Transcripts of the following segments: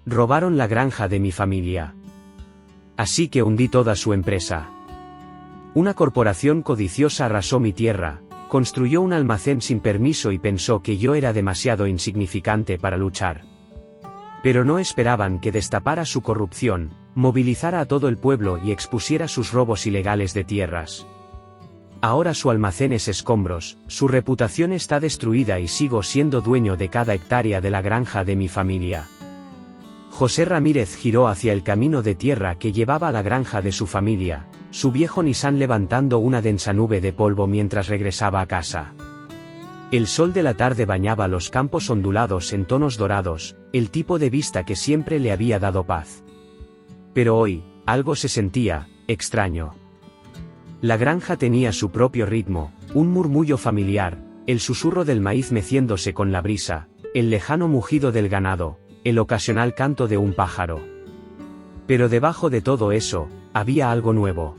Robaron la granja de mi familia. Así que hundí toda su empresa. Una corporación codiciosa arrasó mi tierra, construyó un almacén sin permiso y pensó que yo era demasiado insignificante para luchar. Pero no esperaban que destapara su corrupción, movilizara a todo el pueblo y expusiera sus robos ilegales de tierras. Ahora su almacén es escombros, su reputación está destruida y sigo siendo dueño de cada hectárea de la granja de mi familia. José Ramírez giró hacia el camino de tierra que llevaba a la granja de su familia, su viejo Nissan levantando una densa nube de polvo mientras regresaba a casa. El sol de la tarde bañaba los campos ondulados en tonos dorados, el tipo de vista que siempre le había dado paz. Pero hoy, algo se sentía extraño. La granja tenía su propio ritmo, un murmullo familiar, el susurro del maíz meciéndose con la brisa, el lejano mugido del ganado, el ocasional canto de un pájaro. Pero debajo de todo eso, había algo nuevo.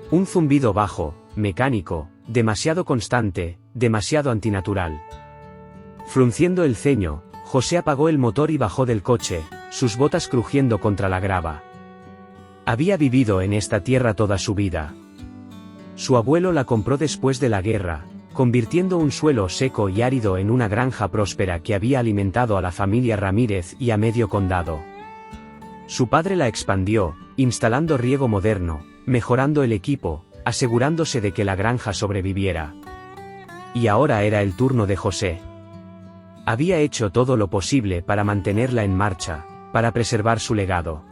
Un zumbido bajo, mecánico, demasiado constante, demasiado antinatural. Frunciendo el ceño, José apagó el motor y bajó del coche, sus botas crujiendo contra la grava. Había vivido en esta tierra toda su vida. Su abuelo la compró después de la guerra, convirtiendo un suelo seco y árido en una granja próspera que había alimentado a la familia Ramírez y a medio condado. Su padre la expandió, instalando riego moderno, mejorando el equipo, asegurándose de que la granja sobreviviera. Y ahora era el turno de José. Había hecho todo lo posible para mantenerla en marcha, para preservar su legado.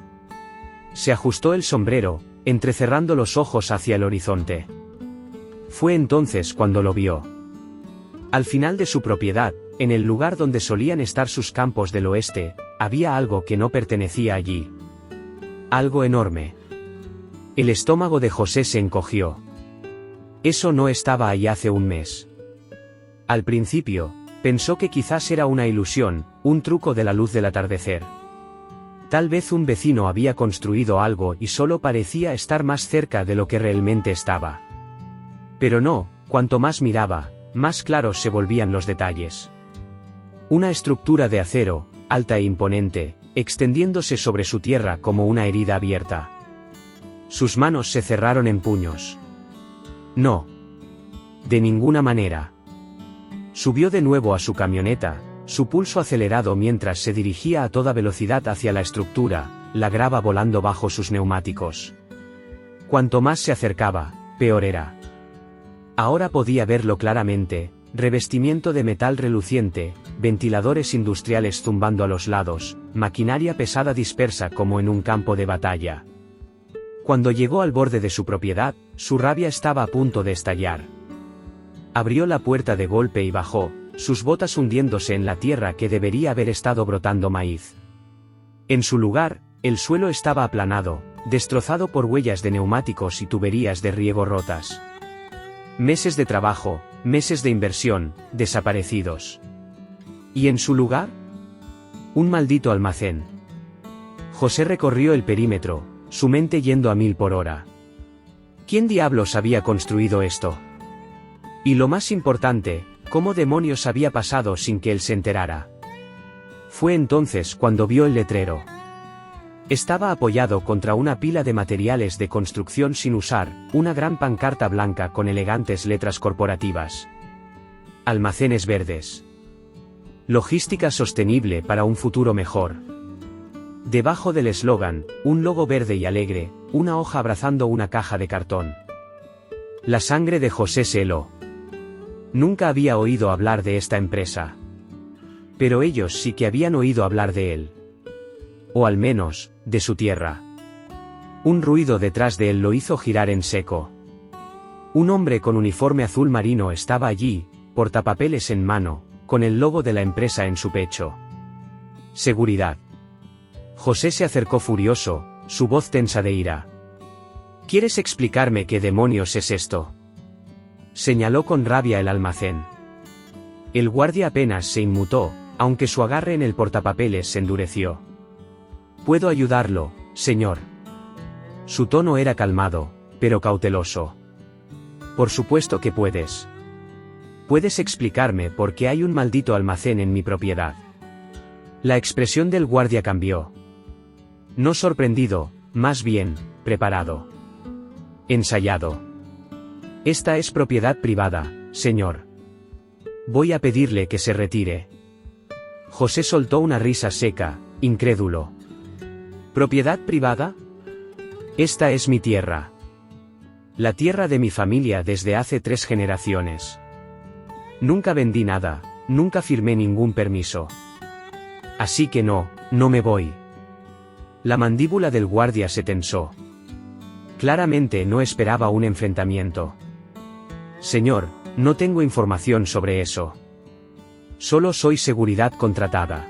Se ajustó el sombrero, entrecerrando los ojos hacia el horizonte. Fue entonces cuando lo vio. Al final de su propiedad, en el lugar donde solían estar sus campos del oeste, había algo que no pertenecía allí. Algo enorme. El estómago de José se encogió. Eso no estaba ahí hace un mes. Al principio, pensó que quizás era una ilusión, un truco de la luz del atardecer. Tal vez un vecino había construido algo y solo parecía estar más cerca de lo que realmente estaba. Pero no, cuanto más miraba, más claros se volvían los detalles. Una estructura de acero, alta e imponente, extendiéndose sobre su tierra como una herida abierta. Sus manos se cerraron en puños. No. De ninguna manera. Subió de nuevo a su camioneta, su pulso acelerado mientras se dirigía a toda velocidad hacia la estructura, la grava volando bajo sus neumáticos. Cuanto más se acercaba, peor era. Ahora podía verlo claramente, revestimiento de metal reluciente, ventiladores industriales zumbando a los lados, maquinaria pesada dispersa como en un campo de batalla. Cuando llegó al borde de su propiedad, su rabia estaba a punto de estallar. Abrió la puerta de golpe y bajó, sus botas hundiéndose en la tierra que debería haber estado brotando maíz. En su lugar, el suelo estaba aplanado, destrozado por huellas de neumáticos y tuberías de riego rotas. Meses de trabajo, meses de inversión, desaparecidos. ¿Y en su lugar? Un maldito almacén. José recorrió el perímetro, su mente yendo a 1000 por hora. ¿Quién diablos había construido esto? Y lo más importante, ¿cómo demonios había pasado sin que él se enterara? Fue entonces cuando vio el letrero. Estaba apoyado contra una pila de materiales de construcción sin usar, una gran pancarta blanca con elegantes letras corporativas. Almacenes verdes. Logística sostenible para un futuro mejor. Debajo del eslogan, un logo verde y alegre, una hoja abrazando una caja de cartón. La sangre de José se heló. Nunca había oído hablar de esta empresa. Pero ellos sí que habían oído hablar de él. O al menos, de su tierra. Un ruido detrás de él lo hizo girar en seco. Un hombre con uniforme azul marino estaba allí, portapapeles en mano, con el logo de la empresa en su pecho. Seguridad. José se acercó furioso, su voz tensa de ira. ¿Quieres explicarme qué demonios es esto? Señaló con rabia el almacén. El guardia apenas se inmutó, aunque su agarre en el portapapeles se endureció. «Puedo ayudarlo, señor». Su tono era calmado, pero cauteloso. «Por supuesto que puedes. ¿Puedes explicarme por qué hay un maldito almacén en mi propiedad?» La expresión del guardia cambió. No sorprendido, más bien, preparado. Ensayado. Esta es propiedad privada, señor. Voy a pedirle que se retire. José soltó una risa seca, incrédulo. ¿Propiedad privada? Esta es mi tierra. La tierra de mi familia desde hace 3 generaciones. Nunca vendí nada, nunca firmé ningún permiso. Así que no me voy. La mandíbula del guardia se tensó. Claramente no esperaba un enfrentamiento. Señor, no tengo información sobre eso. Solo soy seguridad contratada.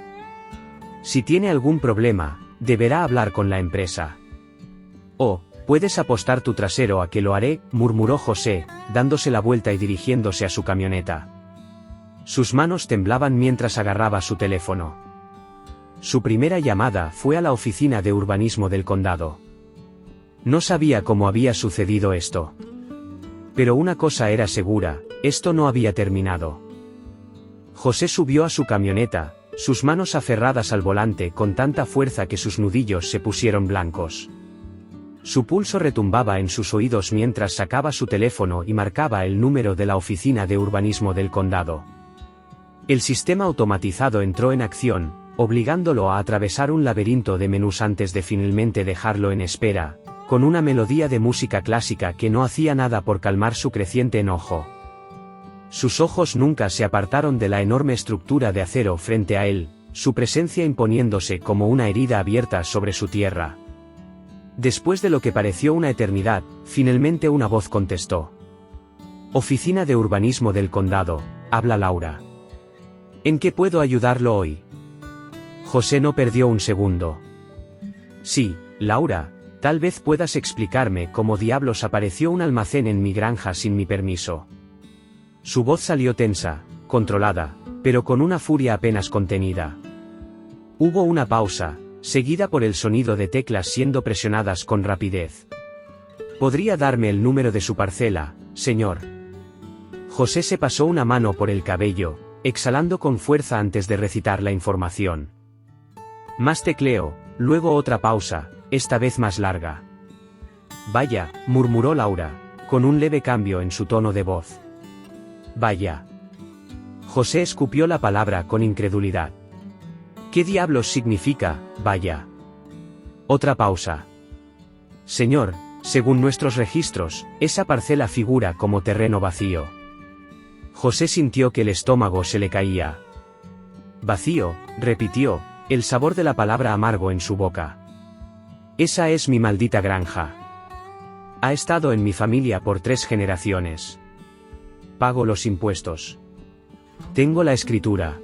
Si tiene algún problema, deberá hablar con la empresa. Oh, puedes apostar tu trasero a que lo haré, murmuró José, dándose la vuelta y dirigiéndose a su camioneta. Sus manos temblaban mientras agarraba su teléfono. Su primera llamada fue a la oficina de urbanismo del condado. No sabía cómo había sucedido esto. Pero una cosa era segura, esto no había terminado. José subió a su camioneta, sus manos aferradas al volante con tanta fuerza que sus nudillos se pusieron blancos. Su pulso retumbaba en sus oídos mientras sacaba su teléfono y marcaba el número de la oficina de urbanismo del condado. El sistema automatizado entró en acción, obligándolo a atravesar un laberinto de menús antes de finalmente dejarlo en espera, con una melodía de música clásica que no hacía nada por calmar su creciente enojo. Sus ojos nunca se apartaron de la enorme estructura de acero frente a él, su presencia imponiéndose como una herida abierta sobre su tierra. Después de lo que pareció una eternidad, finalmente una voz contestó. Oficina de urbanismo del condado, habla Laura. ¿En qué puedo ayudarlo hoy? José no perdió un segundo. Sí, Laura. Tal vez puedas explicarme cómo diablos apareció un almacén en mi granja sin mi permiso. Su voz salió tensa, controlada, pero con una furia apenas contenida. Hubo una pausa, seguida por el sonido de teclas siendo presionadas con rapidez. ¿Podría darme el número de su parcela, señor? José se pasó una mano por el cabello, exhalando con fuerza antes de recitar la información. Más tecleo, luego otra pausa, esta vez más larga. Vaya, murmuró Laura, con un leve cambio en su tono de voz. Vaya. José escupió la palabra con incredulidad. ¿Qué diablos significa, vaya? Otra pausa. Señor, según nuestros registros, esa parcela figura como terreno vacío. José sintió que el estómago se le caía. Vacío, repitió, el sabor de la palabra amargo en su boca. Esa es mi maldita granja. Ha estado en mi familia por 3 generaciones. Pago los impuestos. Tengo la escritura.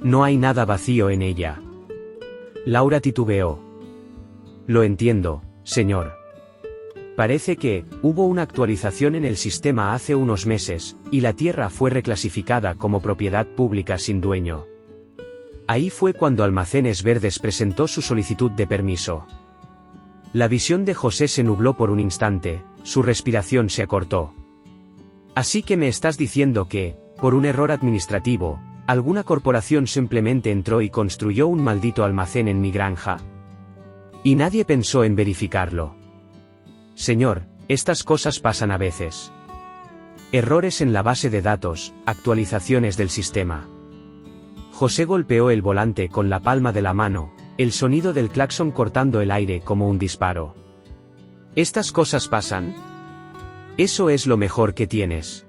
No hay nada vacío en ella. Laura titubeó. Lo entiendo, señor. Parece que hubo una actualización en el sistema hace unos meses, y la tierra fue reclasificada como propiedad pública sin dueño. Ahí fue cuando Almacenes Verdes presentó su solicitud de permiso. La visión de José se nubló por un instante, su respiración se acortó. Así que me estás diciendo que, por un error administrativo, alguna corporación simplemente entró y construyó un maldito almacén en mi granja. Y nadie pensó en verificarlo. Señor, estas cosas pasan a veces. Errores en la base de datos, actualizaciones del sistema. José golpeó el volante con la palma de la mano, el sonido del claxon cortando el aire como un disparo. ¿Estas cosas pasan? Eso es lo mejor que tienes.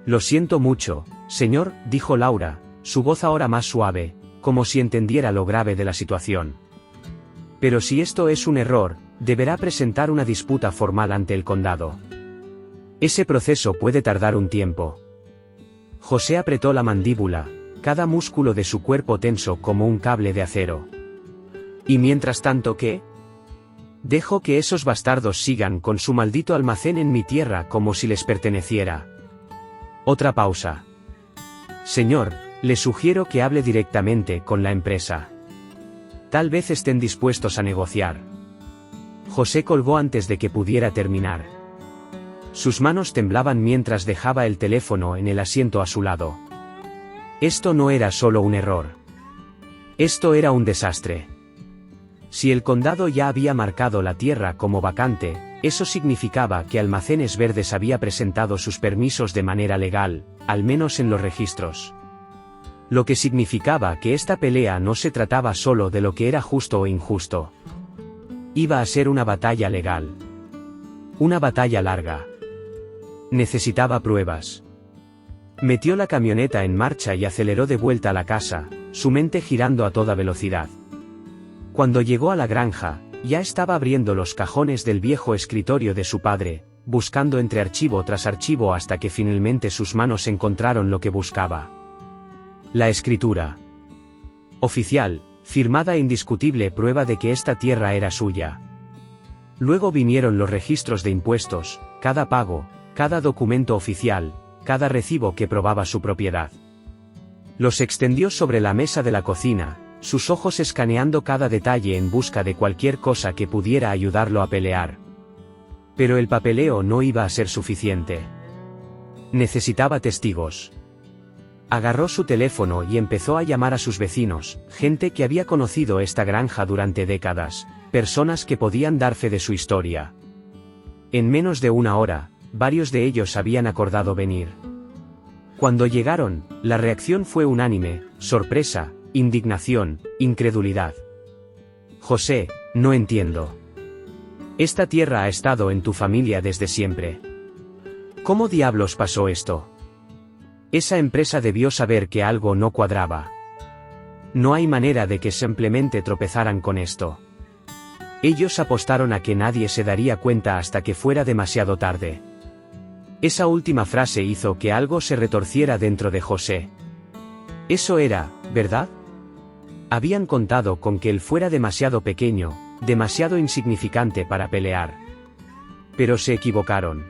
Lo siento mucho, señor, dijo Laura, su voz ahora más suave, como si entendiera lo grave de la situación. Pero si esto es un error, deberá presentar una disputa formal ante el condado. Ese proceso puede tardar un tiempo. José apretó la mandíbula, cada músculo de su cuerpo tenso como un cable de acero. ¿Y mientras tanto qué? Dejo que esos bastardos sigan con su maldito almacén en mi tierra como si les perteneciera. Otra pausa. Señor, le sugiero que hable directamente con la empresa. Tal vez estén dispuestos a negociar. José colgó antes de que pudiera terminar. Sus manos temblaban mientras dejaba el teléfono en el asiento a su lado. Esto no era solo un error. Esto era un desastre. Si el condado ya había marcado la tierra como vacante, eso significaba que Almacenes Verdes había presentado sus permisos de manera legal, al menos en los registros. Lo que significaba que esta pelea no se trataba solo de lo que era justo o injusto. Iba a ser una batalla legal. Una batalla larga. Necesitaba pruebas. Metió la camioneta en marcha y aceleró de vuelta a la casa, su mente girando a toda velocidad. Cuando llegó a la granja, ya estaba abriendo los cajones del viejo escritorio de su padre, buscando entre archivo tras archivo hasta que finalmente sus manos encontraron lo que buscaba. La escritura oficial, firmada e indiscutible prueba de que esta tierra era suya. Luego vinieron los registros de impuestos, cada pago, cada documento oficial, cada recibo que probaba su propiedad. Los extendió sobre la mesa de la cocina, sus ojos escaneando cada detalle en busca de cualquier cosa que pudiera ayudarlo a pelear. Pero el papeleo no iba a ser suficiente. Necesitaba testigos. Agarró su teléfono y empezó a llamar a sus vecinos, gente que había conocido esta granja durante décadas, personas que podían dar fe de su historia. En menos de una hora, varios de ellos habían acordado venir. Cuando llegaron, la reacción fue unánime: sorpresa, indignación, incredulidad. José, no entiendo. Esta tierra ha estado en tu familia desde siempre. ¿Cómo diablos pasó esto? Esa empresa debió saber que algo no cuadraba. No hay manera de que simplemente tropezaran con esto. Ellos apostaron a que nadie se daría cuenta hasta que fuera demasiado tarde. Esa última frase hizo que algo se retorciera dentro de José. Eso era, ¿verdad? Habían contado con que él fuera demasiado pequeño, demasiado insignificante para pelear. Pero se equivocaron.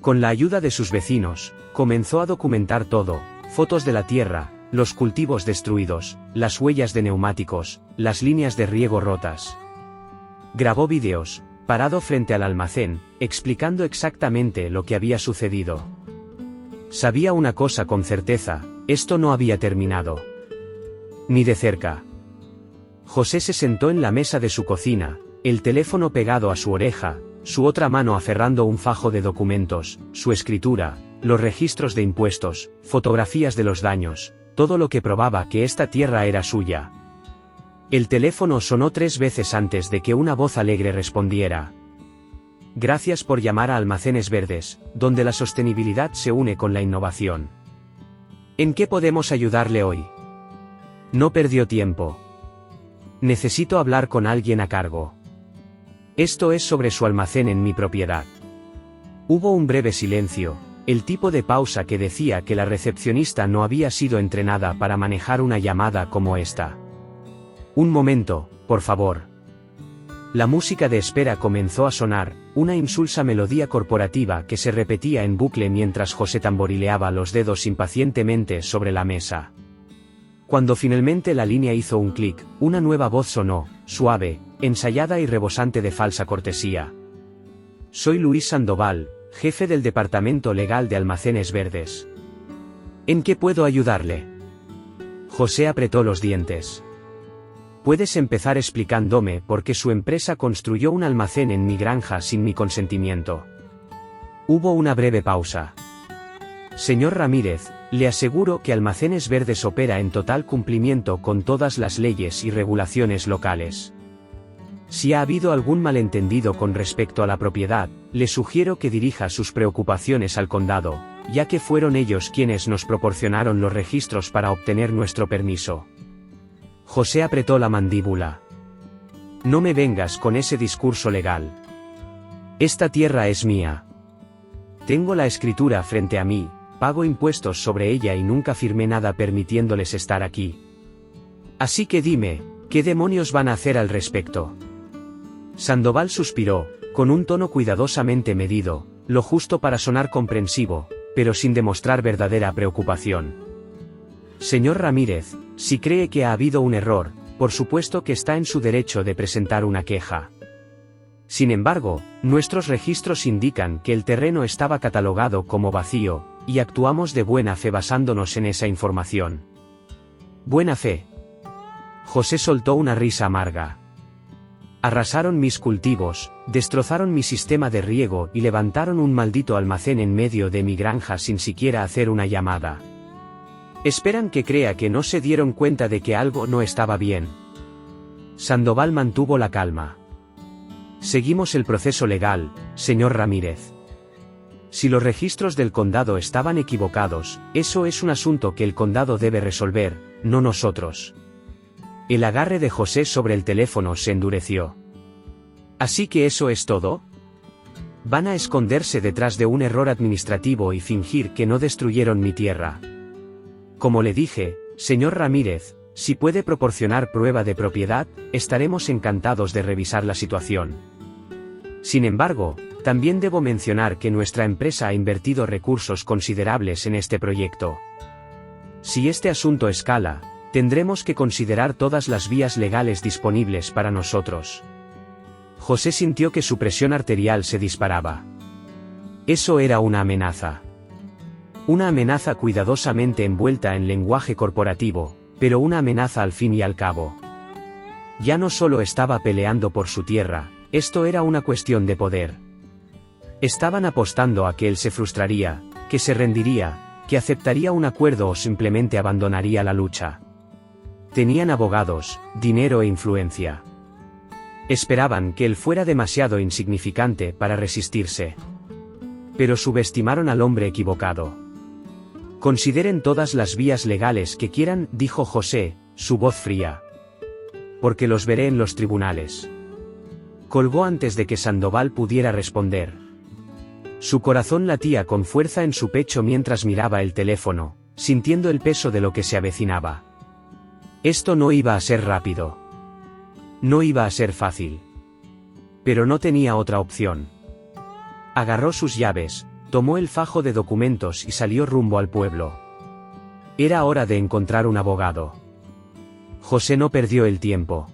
Con la ayuda de sus vecinos, comenzó a documentar todo: fotos de la tierra, los cultivos destruidos, las huellas de neumáticos, las líneas de riego rotas. Grabó vídeos, parado frente al almacén, explicando exactamente lo que había sucedido. Sabía una cosa con certeza: esto no había terminado. Ni de cerca. José se sentó en la mesa de su cocina, el teléfono pegado a su oreja, su otra mano aferrando un fajo de documentos, su escritura, los registros de impuestos, fotografías de los daños, todo lo que probaba que esta tierra era suya. El teléfono sonó 3 veces antes de que una voz alegre respondiera. Gracias por llamar a Almacenes Verdes, donde la sostenibilidad se une con la innovación. ¿En qué podemos ayudarle hoy? No perdió tiempo. Necesito hablar con alguien a cargo. Esto es sobre su almacén en mi propiedad. Hubo un breve silencio, el tipo de pausa que decía que la recepcionista no había sido entrenada para manejar una llamada como esta. Un momento, por favor. La música de espera comenzó a sonar, una insulsa melodía corporativa que se repetía en bucle mientras José tamborileaba los dedos impacientemente sobre la mesa. Cuando finalmente la línea hizo un clic, una nueva voz sonó, suave, ensayada y rebosante de falsa cortesía. Soy Luis Sandoval, jefe del Departamento Legal de Almacenes Verdes. ¿En qué puedo ayudarle? José apretó los dientes. Puedes empezar explicándome por qué su empresa construyó un almacén en mi granja sin mi consentimiento. Hubo una breve pausa. Señor Ramírez, le aseguro que Almacenes Verdes opera en total cumplimiento con todas las leyes y regulaciones locales. Si ha habido algún malentendido con respecto a la propiedad, le sugiero que dirija sus preocupaciones al condado, ya que fueron ellos quienes nos proporcionaron los registros para obtener nuestro permiso. José apretó la mandíbula. No me vengas con ese discurso legal. Esta tierra es mía. Tengo la escritura frente a mí, pago impuestos sobre ella y nunca firmé nada permitiéndoles estar aquí. Así que dime, ¿qué demonios van a hacer al respecto? Sandoval suspiró, con un tono cuidadosamente medido, lo justo para sonar comprensivo, pero sin demostrar verdadera preocupación. Señor Ramírez, si cree que ha habido un error, por supuesto que está en su derecho de presentar una queja. Sin embargo, nuestros registros indican que el terreno estaba catalogado como vacío, y actuamos de buena fe basándonos en esa información. ¿Buena fe? José soltó una risa amarga. Arrasaron mis cultivos, destrozaron mi sistema de riego y levantaron un maldito almacén en medio de mi granja sin siquiera hacer una llamada. Esperan que crea que no se dieron cuenta de que algo no estaba bien. Sandoval mantuvo la calma. Seguimos el proceso legal, señor Ramírez. Si los registros del condado estaban equivocados, eso es un asunto que el condado debe resolver, no nosotros. El agarre de José sobre el teléfono se endureció. ¿Así que eso es todo? ¿Van a esconderse detrás de un error administrativo y fingir que no destruyeron mi tierra? Como le dije, señor Ramírez, si puede proporcionar prueba de propiedad, estaremos encantados de revisar la situación. Sin embargo, también debo mencionar que nuestra empresa ha invertido recursos considerables en este proyecto. Si este asunto escala, tendremos que considerar todas las vías legales disponibles para nosotros. José sintió que su presión arterial se disparaba. Eso era una amenaza. Una amenaza cuidadosamente envuelta en lenguaje corporativo, pero una amenaza al fin y al cabo. Ya no solo estaba peleando por su tierra, esto era una cuestión de poder. Estaban apostando a que él se frustraría, que se rendiría, que aceptaría un acuerdo o simplemente abandonaría la lucha. Tenían abogados, dinero e influencia. Esperaban que él fuera demasiado insignificante para resistirse. Pero subestimaron al hombre equivocado. Consideren todas las vías legales que quieran, dijo José, su voz fría. Porque los veré en los tribunales. Colgó antes de que Sandoval pudiera responder. Su corazón latía con fuerza en su pecho mientras miraba el teléfono, sintiendo el peso de lo que se avecinaba. Esto no iba a ser rápido. No iba a ser fácil. Pero no tenía otra opción. Agarró sus llaves, tomó el fajo de documentos y salió rumbo al pueblo. Era hora de encontrar un abogado. José no perdió el tiempo.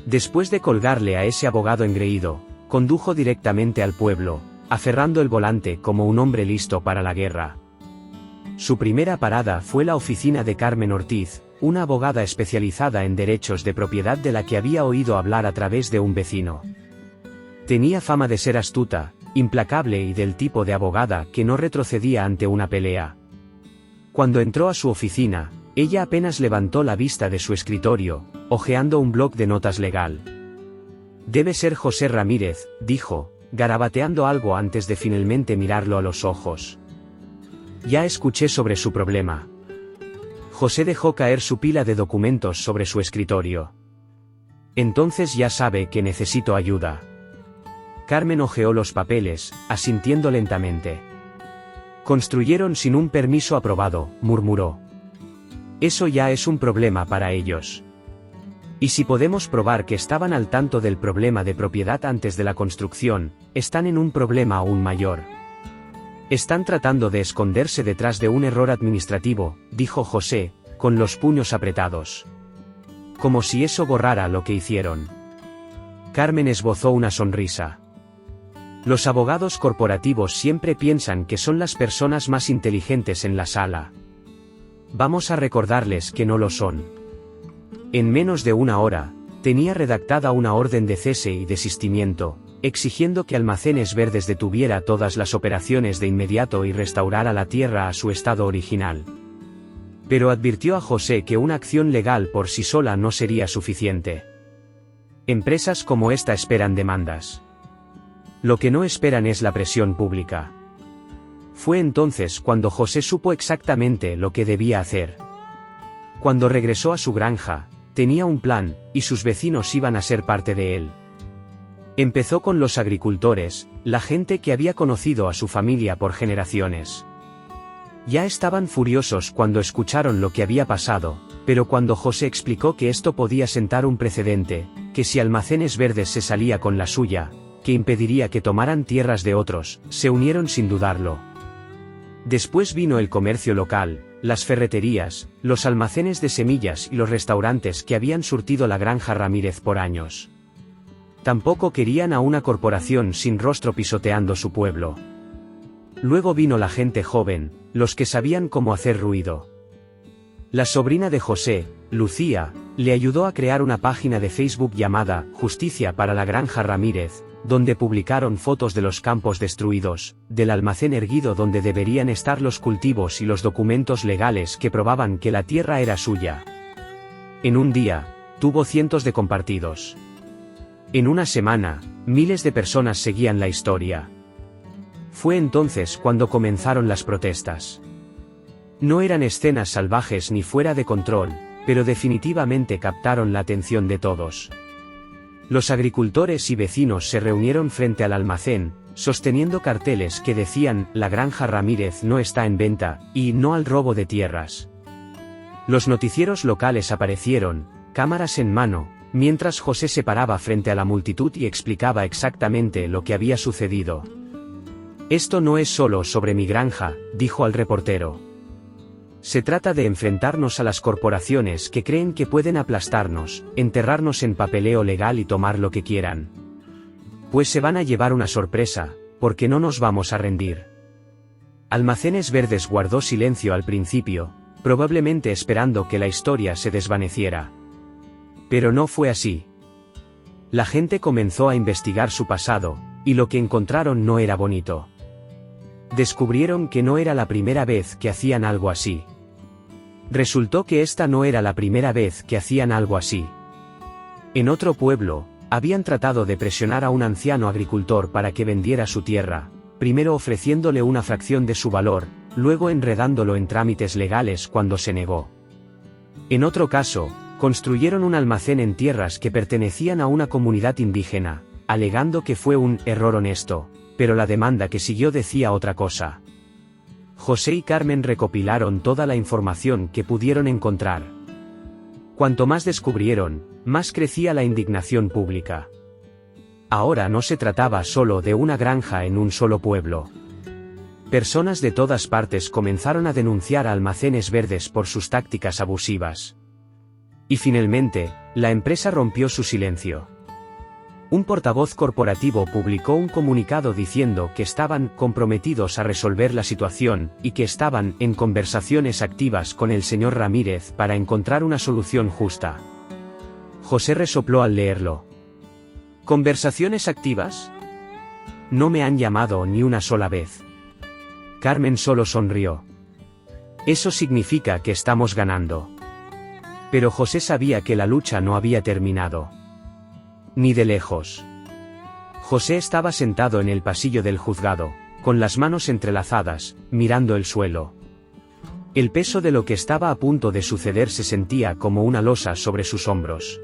Después de colgarle a ese abogado engreído, condujo directamente al pueblo, aferrando el volante como un hombre listo para la guerra. Su primera parada fue la oficina de Carmen Ortiz, una abogada especializada en derechos de propiedad de la que había oído hablar a través de un vecino. Tenía fama de ser astuta, implacable y del tipo de abogada que no retrocedía ante una pelea. Cuando entró a su oficina, ella apenas levantó la vista de su escritorio, hojeando un bloc de notas legal. Debe ser José Ramírez, dijo, garabateando algo antes de finalmente mirarlo a los ojos. Ya escuché sobre su problema. José dejó caer su pila de documentos sobre su escritorio. Entonces ya sabe que necesito ayuda. Carmen hojeó los papeles, asintiendo lentamente. Construyeron sin un permiso aprobado, murmuró. Eso ya es un problema para ellos. Y si podemos probar que estaban al tanto del problema de propiedad antes de la construcción, están en un problema aún mayor. Están tratando de esconderse detrás de un error administrativo, dijo José, con los puños apretados. Como si eso borrara lo que hicieron. Carmen esbozó una sonrisa. Los abogados corporativos siempre piensan que son las personas más inteligentes en la sala. Vamos a recordarles que no lo son. En menos de una hora, tenía redactada una orden de cese y desistimiento, exigiendo que Almacenes Verdes detuviera todas las operaciones de inmediato y restaurara la tierra a su estado original. Pero advirtió a José que una acción legal por sí sola no sería suficiente. Empresas como esta esperan demandas. Lo que no esperan es la presión pública. Fue entonces cuando José supo exactamente lo que debía hacer. Cuando regresó a su granja, tenía un plan, y sus vecinos iban a ser parte de él. Empezó con los agricultores, la gente que había conocido a su familia por generaciones. Ya estaban furiosos cuando escucharon lo que había pasado, pero cuando José explicó que esto podía sentar un precedente, que si Almacenes Verdes se salía con la suya, que impediría que tomaran tierras de otros, se unieron sin dudarlo. Después vino el comercio local, las ferreterías, los almacenes de semillas y los restaurantes que habían surtido la granja Ramírez por años. Tampoco querían a una corporación sin rostro pisoteando su pueblo. Luego vino la gente joven, los que sabían cómo hacer ruido. La sobrina de José, Lucía, le ayudó a crear una página de Facebook llamada Justicia para la Granja Ramírez, donde publicaron fotos de los campos destruidos, del almacén erguido donde deberían estar los cultivos y los documentos legales que probaban que la tierra era suya. En un día, tuvo cientos de compartidos. En una semana, miles de personas seguían la historia. Fue entonces cuando comenzaron las protestas. No eran escenas salvajes ni fuera de control, pero definitivamente captaron la atención de todos. Los agricultores y vecinos se reunieron frente al almacén, sosteniendo carteles que decían «La Granja Ramírez no está en venta» y «No al robo de tierras». Los noticieros locales aparecieron, cámaras en mano, mientras José se paraba frente a la multitud y explicaba exactamente lo que había sucedido. «Esto no es solo sobre mi granja», dijo al reportero. «Se trata de enfrentarnos a las corporaciones que creen que pueden aplastarnos, enterrarnos en papeleo legal y tomar lo que quieran. Pues se van a llevar una sorpresa, porque no nos vamos a rendir». Almacenes Verdes guardó silencio al principio, probablemente esperando que la historia se desvaneciera. Pero no fue así. La gente comenzó a investigar su pasado, y lo que encontraron no era bonito. Descubrieron que no era la primera vez que hacían algo así. Resultó que esta no era la primera vez que hacían algo así. En otro pueblo, habían tratado de presionar a un anciano agricultor para que vendiera su tierra, primero ofreciéndole una fracción de su valor, luego enredándolo en trámites legales cuando se negó. En otro caso, construyeron un almacén en tierras que pertenecían a una comunidad indígena, alegando que fue un error honesto, pero la demanda que siguió decía otra cosa. José y Carmen recopilaron toda la información que pudieron encontrar. Cuanto más descubrieron, más crecía la indignación pública. Ahora no se trataba solo de una granja en un solo pueblo. Personas de todas partes comenzaron a denunciar a Almacenes Verdes por sus tácticas abusivas. Y finalmente, la empresa rompió su silencio. Un portavoz corporativo publicó un comunicado diciendo que estaban comprometidos a resolver la situación y que estaban en conversaciones activas con el señor Ramírez para encontrar una solución justa. José resopló al leerlo. ¿Conversaciones activas? No me han llamado ni una sola vez. Carmen solo sonrió. Eso significa que estamos ganando. Pero José sabía que la lucha no había terminado. Ni de lejos. José estaba sentado en el pasillo del juzgado, con las manos entrelazadas, mirando el suelo. El peso de lo que estaba a punto de suceder se sentía como una losa sobre sus hombros.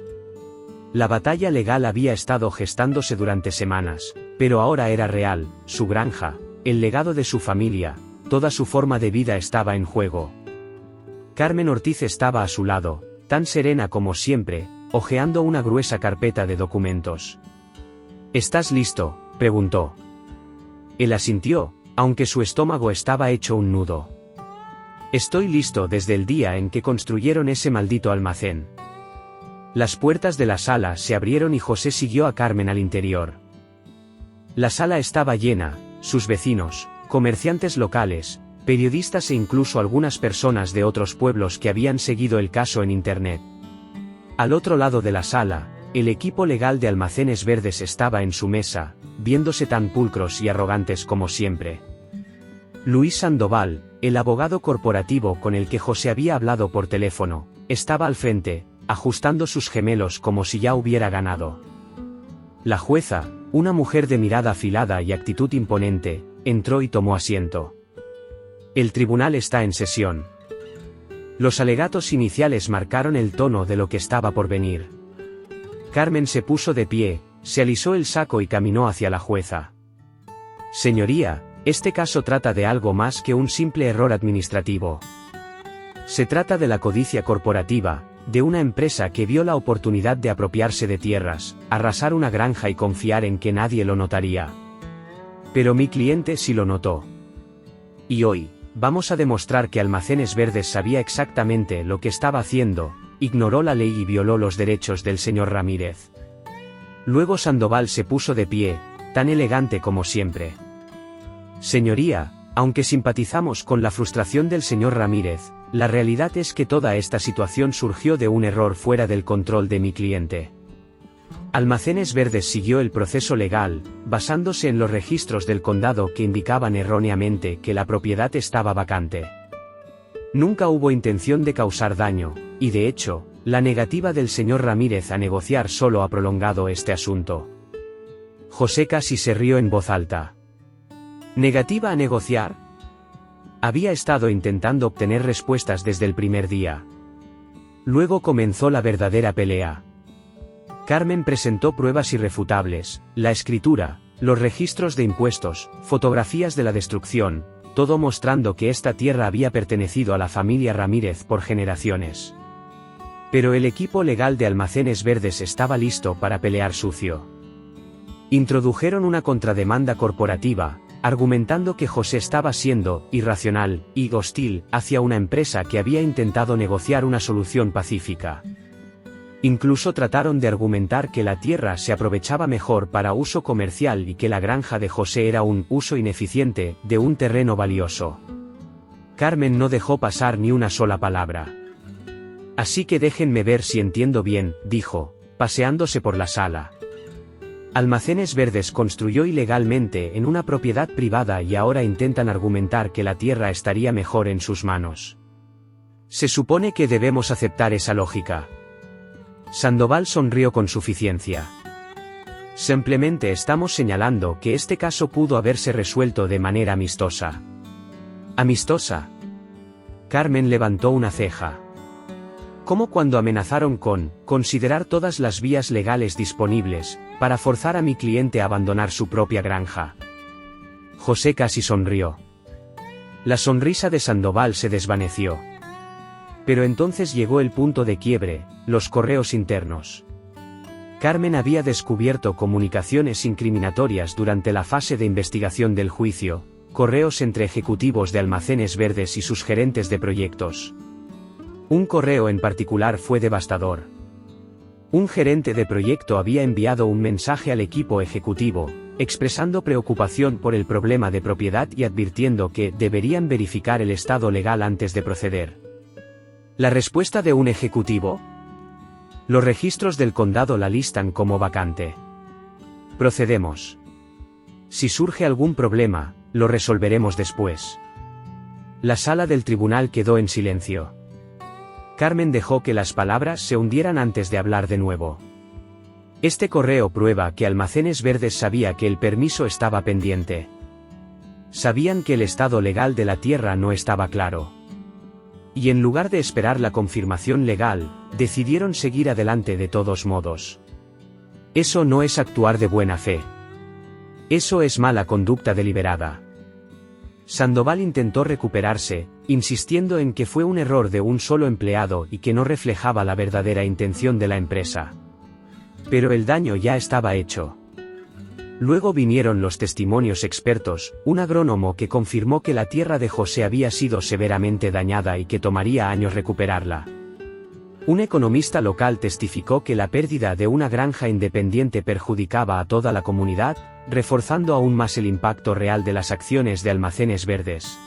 La batalla legal había estado gestándose durante semanas, pero ahora era real, su granja, el legado de su familia, toda su forma de vida estaba en juego. Carmen Ortiz estaba a su lado, tan serena como siempre, hojeando una gruesa carpeta de documentos. ¿Estás listo?, preguntó. Él asintió, aunque su estómago estaba hecho un nudo. Estoy listo desde el día en que construyeron ese maldito almacén. Las puertas de la sala se abrieron y José siguió a Carmen al interior. La sala estaba llena, sus vecinos, comerciantes locales, periodistas e incluso algunas personas de otros pueblos que habían seguido el caso en internet. Al otro lado de la sala, el equipo legal de Almacenes Verdes estaba en su mesa, viéndose tan pulcros y arrogantes como siempre. Luis Sandoval, el abogado corporativo con el que José había hablado por teléfono, estaba al frente, ajustando sus gemelos como si ya hubiera ganado. La jueza, una mujer de mirada afilada y actitud imponente, entró y tomó asiento. El tribunal está en sesión. Los alegatos iniciales marcaron el tono de lo que estaba por venir. Carmen se puso de pie, se alisó el saco y caminó hacia la jueza. Señoría, este caso trata de algo más que un simple error administrativo. Se trata de la codicia corporativa, de una empresa que vio la oportunidad de apropiarse de tierras, arrasar una granja y confiar en que nadie lo notaría. Pero mi cliente sí lo notó. Y hoy, vamos a demostrar que Almacenes Verdes sabía exactamente lo que estaba haciendo, ignoró la ley y violó los derechos del señor Ramírez. Luego Sandoval se puso de pie, tan elegante como siempre. Señoría, aunque simpatizamos con la frustración del señor Ramírez, La realidad es que toda esta situación surgió de un error fuera del control de mi cliente. Almacenes Verdes siguió el proceso legal, basándose en los registros del condado que indicaban erróneamente que la propiedad estaba vacante. Nunca hubo intención de causar daño, y de hecho, la negativa del señor Ramírez a negociar solo ha prolongado este asunto. José casi se rió en voz alta. ¿Negativa a negociar? Había estado intentando obtener respuestas desde el primer día. Luego comenzó la verdadera pelea. Carmen presentó pruebas irrefutables, la escritura, los registros de impuestos, fotografías de la destrucción, todo mostrando que esta tierra había pertenecido a la familia Ramírez por generaciones. Pero el equipo legal de Almacenes Verdes estaba listo para pelear sucio. Introdujeron una contrademanda corporativa, argumentando que José estaba siendo irracional y hostil hacia una empresa que había intentado negociar una solución pacífica. Incluso trataron de argumentar que la tierra se aprovechaba mejor para uso comercial y que la granja de José era un uso ineficiente de un terreno valioso. Carmen no dejó pasar ni una sola palabra. Así que déjenme ver si entiendo bien, dijo, paseándose por la sala. Almacenes Verdes construyó ilegalmente en una propiedad privada y ahora intentan argumentar que la tierra estaría mejor en sus manos. Se supone que debemos aceptar esa lógica. Sandoval sonrió con suficiencia. Simplemente estamos señalando que este caso pudo haberse resuelto de manera amistosa. ¿Amistosa? Carmen levantó una ceja. ¿Cómo cuando amenazaron con considerar todas las vías legales disponibles para forzar a mi cliente a abandonar su propia granja? José casi sonrió. La sonrisa de Sandoval se desvaneció. Pero entonces llegó el punto de quiebre, los correos internos. Carmen había descubierto comunicaciones incriminatorias durante la fase de investigación del juicio, correos entre ejecutivos de Almacenes Verdes y sus gerentes de proyectos. Un correo en particular fue devastador. Un gerente de proyecto había enviado un mensaje al equipo ejecutivo, expresando preocupación por el problema de propiedad y advirtiendo que deberían verificar el estado legal antes de proceder. ¿La respuesta de un ejecutivo? Los registros del condado la listan como vacante. Procedemos. Si surge algún problema, lo resolveremos después. La sala del tribunal quedó en silencio. Carmen dejó que las palabras se hundieran antes de hablar de nuevo. Este correo prueba que Almacenes Verdes sabía que el permiso estaba pendiente. Sabían que el estado legal de la tierra no estaba claro. Y en lugar de esperar la confirmación legal, decidieron seguir adelante de todos modos. Eso no es actuar de buena fe. Eso es mala conducta deliberada. Sandoval intentó recuperarse, insistiendo en que fue un error de un solo empleado y que no reflejaba la verdadera intención de la empresa. Pero el daño ya estaba hecho. Luego vinieron los testimonios expertos, un agrónomo que confirmó que la tierra de José había sido severamente dañada y que tomaría años recuperarla. Un economista local testificó que la pérdida de una granja independiente perjudicaba a toda la comunidad, reforzando aún más el impacto real de las acciones de Almacenes Verdes.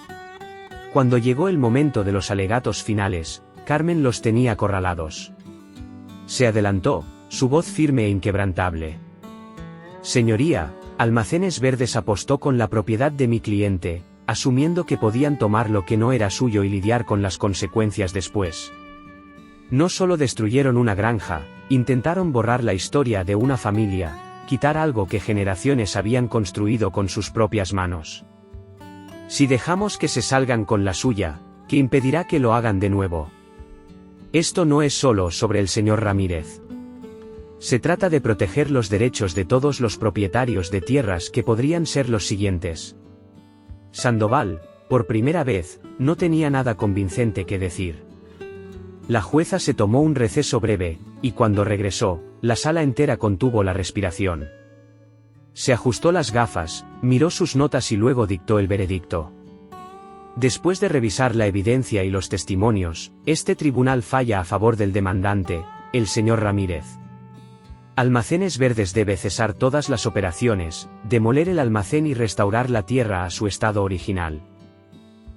Cuando llegó el momento de los alegatos finales, Carmen los tenía acorralados. Se adelantó, su voz firme e inquebrantable. Señoría, Almacenes Verdes apostó con la propiedad de mi cliente, asumiendo que podían tomar lo que no era suyo y lidiar con las consecuencias después. No solo destruyeron una granja, intentaron borrar la historia de una familia, quitar algo que generaciones habían construido con sus propias manos. Si dejamos que se salgan con la suya, ¿qué impedirá que lo hagan de nuevo? Esto no es solo sobre el señor Ramírez. Se trata de proteger los derechos de todos los propietarios de tierras que podrían ser los siguientes. Sandoval, por primera vez, no tenía nada convincente que decir. La jueza se tomó un receso breve, y cuando regresó, la sala entera contuvo la respiración. Se ajustó las gafas, miró sus notas y luego dictó el veredicto. Después de revisar la evidencia y los testimonios, este tribunal falla a favor del demandante, el señor Ramírez. Almacenes Verdes debe cesar todas las operaciones, demoler el almacén y restaurar la tierra a su estado original.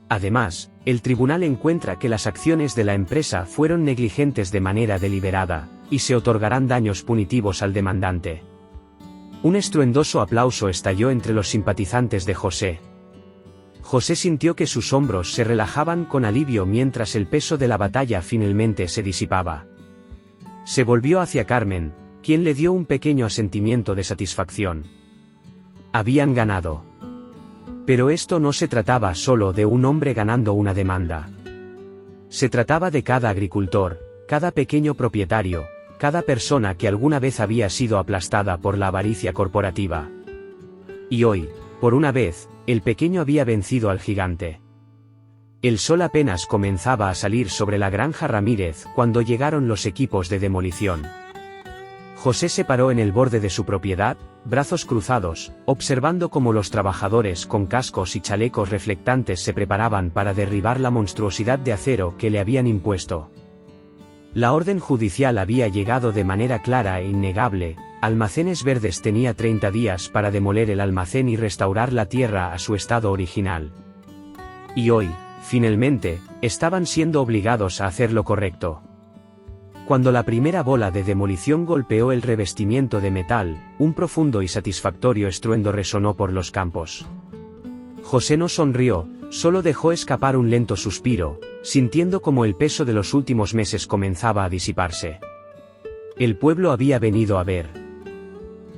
Además, el tribunal encuentra que las acciones de la empresa fueron negligentes de manera deliberada, y se otorgarán daños punitivos al demandante. Un estruendoso aplauso estalló entre los simpatizantes de José. José sintió que sus hombros se relajaban con alivio mientras el peso de la batalla finalmente se disipaba. Se volvió hacia Carmen, quien le dio un pequeño asentimiento de satisfacción. Habían ganado. Pero esto no se trataba solo de un hombre ganando una demanda. Se trataba de cada agricultor, cada pequeño propietario, cada persona que alguna vez había sido aplastada por la avaricia corporativa. Y hoy, por una vez, el pequeño había vencido al gigante. El sol apenas comenzaba a salir sobre la granja Ramírez cuando llegaron los equipos de demolición. José se paró en el borde de su propiedad, brazos cruzados, observando cómo los trabajadores con cascos y chalecos reflectantes se preparaban para derribar la monstruosidad de acero que le habían impuesto. La orden judicial había llegado de manera clara e innegable. Almacenes Verdes tenía 30 días para demoler el almacén y restaurar la tierra a su estado original. Y hoy, finalmente, estaban siendo obligados a hacer lo correcto. Cuando la primera bola de demolición golpeó el revestimiento de metal, un profundo y satisfactorio estruendo resonó por los campos. José no sonrió, solo dejó escapar un lento suspiro, sintiendo como el peso de los últimos meses comenzaba a disiparse. El pueblo había venido a ver.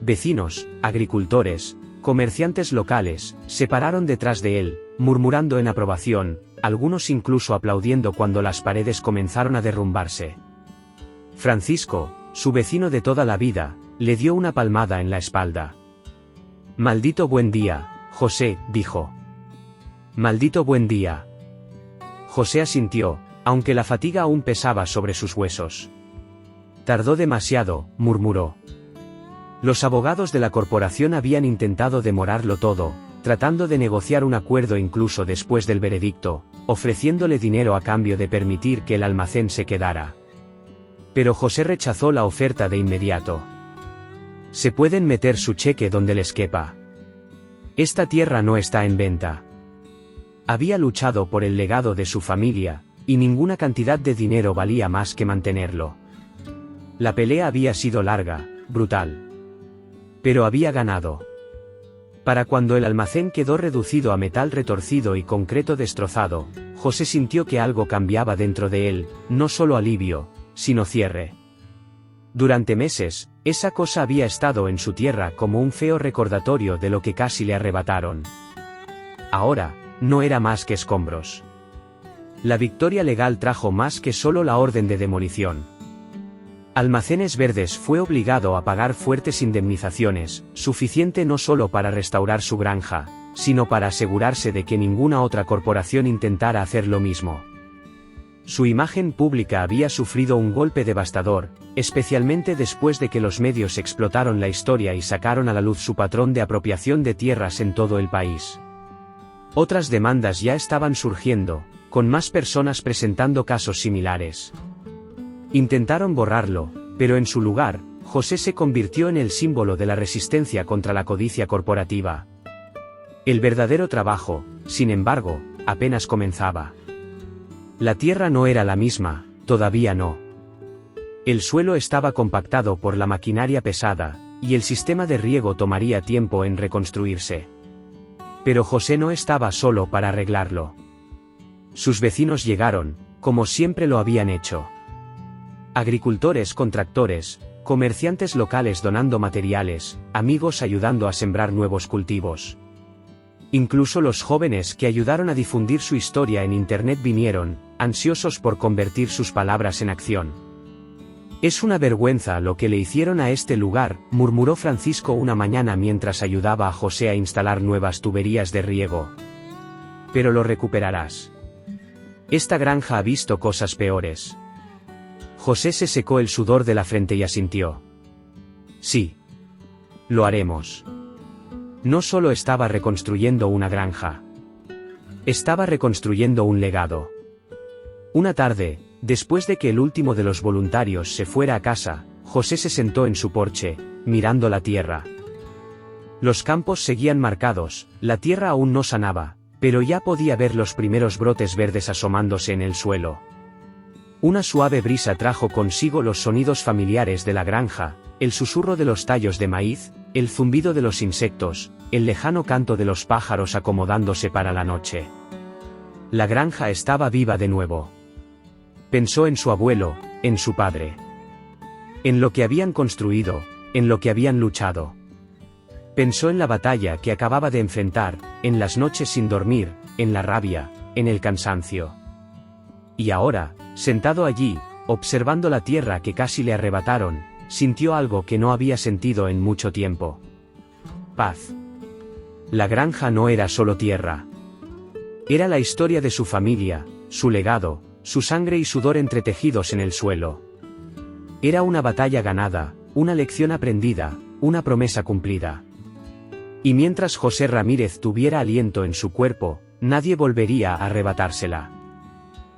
Vecinos, agricultores, comerciantes locales, se pararon detrás de él, murmurando en aprobación, algunos incluso aplaudiendo cuando las paredes comenzaron a derrumbarse. Francisco, su vecino de toda la vida, le dio una palmada en la espalda. «Maldito buen día, José», dijo. «Maldito buen día». José asintió, aunque la fatiga aún pesaba sobre sus huesos. «Tardó demasiado», murmuró. Los abogados de la corporación habían intentado demorarlo todo, tratando de negociar un acuerdo incluso después del veredicto, ofreciéndole dinero a cambio de permitir que el almacén se quedara. Pero José rechazó la oferta de inmediato. «Se pueden meter su cheque donde les quepa. Esta tierra no está en venta». Había luchado por el legado de su familia, y ninguna cantidad de dinero valía más que mantenerlo. La pelea había sido larga, brutal. Pero había ganado. Para cuando el almacén quedó reducido a metal retorcido y concreto destrozado, José sintió que algo cambiaba dentro de él, no solo alivio, sino cierre. Durante meses, esa cosa había estado en su tierra como un feo recordatorio de lo que casi le arrebataron. Ahora, no era más que escombros. La victoria legal trajo más que solo la orden de demolición. Almacenes Verdes fue obligado a pagar fuertes indemnizaciones, suficiente no solo para restaurar su granja, sino para asegurarse de que ninguna otra corporación intentara hacer lo mismo. Su imagen pública había sufrido un golpe devastador, especialmente después de que los medios explotaron la historia y sacaron a la luz su patrón de apropiación de tierras en todo el país. Otras demandas ya estaban surgiendo, con más personas presentando casos similares. Intentaron borrarlo, pero en su lugar, José se convirtió en el símbolo de la resistencia contra la codicia corporativa. El verdadero trabajo, sin embargo, apenas comenzaba. La tierra no era la misma, todavía no. El suelo estaba compactado por la maquinaria pesada, y el sistema de riego tomaría tiempo en reconstruirse. Pero José no estaba solo para arreglarlo. Sus vecinos llegaron, como siempre lo habían hecho. Agricultores con tractores, comerciantes locales donando materiales, amigos ayudando a sembrar nuevos cultivos. Incluso los jóvenes que ayudaron a difundir su historia en Internet vinieron, ansiosos por convertir sus palabras en acción. «Es una vergüenza lo que le hicieron a este lugar», murmuró Francisco una mañana mientras ayudaba a José a instalar nuevas tuberías de riego. «Pero lo recuperarás. Esta granja ha visto cosas peores». José se secó el sudor de la frente y asintió. «Sí. Lo haremos». No solo estaba reconstruyendo una granja. Estaba reconstruyendo un legado. Una tarde, después de que el último de los voluntarios se fuera a casa, José se sentó en su porche, mirando la tierra. Los campos seguían marcados, la tierra aún no sanaba, pero ya podía ver los primeros brotes verdes asomándose en el suelo. Una suave brisa trajo consigo los sonidos familiares de la granja, el susurro de los tallos de maíz, el zumbido de los insectos, el lejano canto de los pájaros acomodándose para la noche. La granja estaba viva de nuevo. Pensó en su abuelo, en su padre. En lo que habían construido, en lo que habían luchado. Pensó en la batalla que acababa de enfrentar, en las noches sin dormir, en la rabia, en el cansancio. Y ahora, sentado allí, observando la tierra que casi le arrebataron, sintió algo que no había sentido en mucho tiempo. Paz. La granja no era solo tierra. Era la historia de su familia, su legado, su sangre y sudor entretejidos en el suelo. Era una batalla ganada, una lección aprendida, una promesa cumplida. Y mientras José Ramírez tuviera aliento en su cuerpo, nadie volvería a arrebatársela.